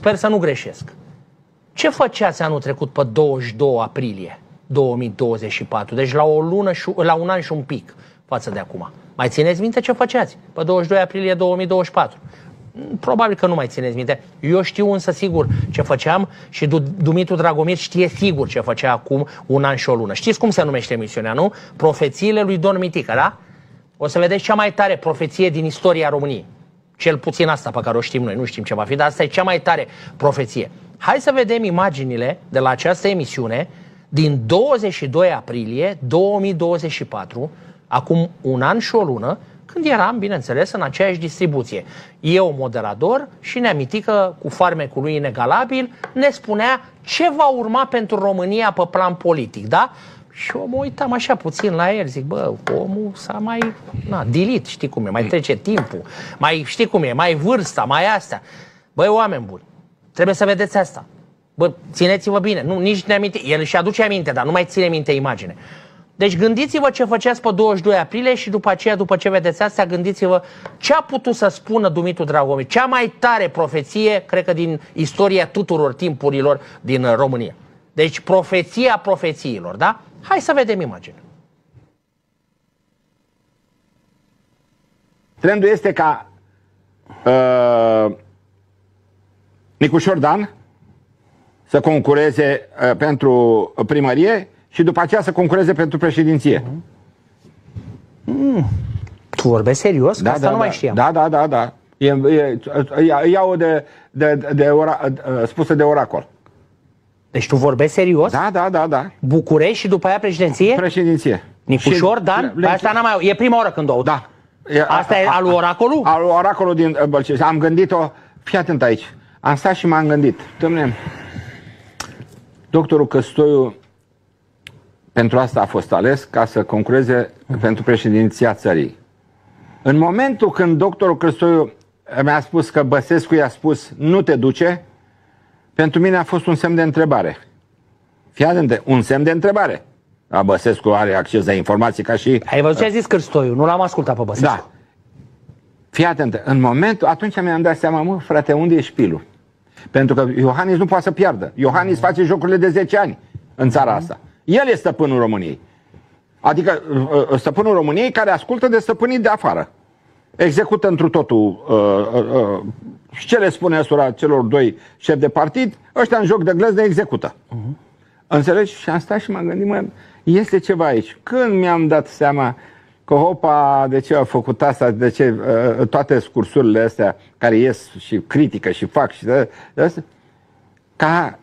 sper să nu greșesc. Ce făceați anul trecut pe 22 aprilie 2024? Deci la un an și un pic față de acum. Mai țineți minte ce făceați pe 22 aprilie 2024? Probabil că nu mai țineți minte. Eu știu însă sigur ce făceam și Dumitru Dragomir știe sigur ce făcea acum un an și o lună. Știți cum se numește emisiunea, nu? Profețiile lui Don Mitică, da? O să vedeți cea mai tare profeție din istoria României. Cel puțin asta pe care o știm noi, nu știm ce va fi, dar asta e cea mai tare profeție. Hai să vedem imaginile de la această emisiune din 22 aprilie 2024, acum un an și o lună, când eram, bineînțeles, în aceeași distribuție. Eu, moderator, și Nea Mitică, cu farmecul lui inegalabil, ne spunea ce va urma pentru România pe plan politic, da? Și eu mă uitam așa puțin la el, zic, bă, omul s-a mai dilit, știi cum e, mai trece timpul, mai știi cum e, mai vârsta, mai astea. Băi, oameni buni, trebuie să vedeți asta. Bă, țineți-vă bine, nu, nici ne aminte, el își aduce aminte, dar nu mai ține minte imagine. Deci gândiți-vă ce făceați pe 22 aprilie și după aceea, după ce vedeți astea, gândiți-vă ce a putut să spună Dumitru Dragomir, cea mai tare profeție, cred că din istoria tuturor timpurilor din România. Deci profeția profețiilor, da? Hai să vedem imagine. Trendul este ca Nicușor Dan să concureze pentru primărie și după aceea să concureze pentru președinție. Tu vorbești serios? Da, asta nu mai știam. Da. Iau spusă de oracol. Deci tu vorbești serios? Da. București și după aia președinție? Președinție. Nicușor Dan? Asta n-am mai... E prima oară când o aud. Da. Asta e al oracolul? Al oracolul din Bălcești. Am gândit-o, fii atent aici. Am stat și m-am gândit. Dom'le, doctorul Căstoiu pentru asta a fost ales, ca să concureze pentru președinția țării. În momentul când doctorul Căstoiu mi-a spus că Băsescu i-a spus nu te duce, pentru mine a fost un semn de întrebare. Fii atent, un semn de întrebare. Băsescu are acces la informații ca și... Ai văzut ce a zis Cârstoiu? Nu l-am ascultat pe Băsescu. Da. Fii atent, în momentul, atunci mi-am dat seama, mă, frate, unde e șpilul? Pentru că Iohannis nu poate să piardă. Iohannis face jocurile de 10 ani în țara asta. El e stăpânul României. Adică stăpânul României care ascultă de stăpânii de afară. Execută întru totul și ce le spune asupra celor doi șefi de partid, ăștia în joc de glezne execută. Înțelegi? Și am stat și m-am gândit, mă, este ceva aici. Când mi-am dat seama că hopa, de ce a făcut asta, de ce toate scursurile astea care ies și critică și fac și de astea, ca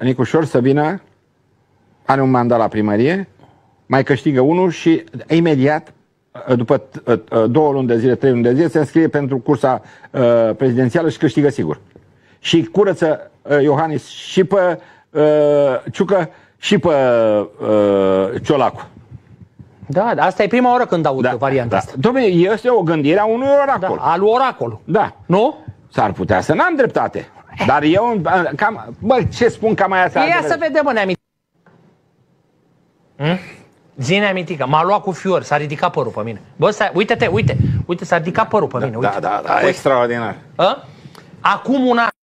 Nicușor să vină, are un mandat la primărie, mai câștigă unul și imediat, după 2 luni de zile, 3 luni de zile, se înscrie pentru cursa prezidențială și câștigă sigur. Și curăță Iohannis și pe Ciucă și pe Ciolacu. Da, asta e prima oară când aud varianta asta. Dom'le, este o gândire a unui oracol. Da, al oracolului. Da. Nu? S-ar putea să n-am dreptate. Dar eu, bă, ce spun cam aia să... Ia să vedem, mă, Nea Zi, Nea Mitică, m-a luat cu fior, s-a ridicat părul pe mine. Bă, stai, uite, s-a ridicat părul pe mine. Uite. Da, extraordinar. Acum un an,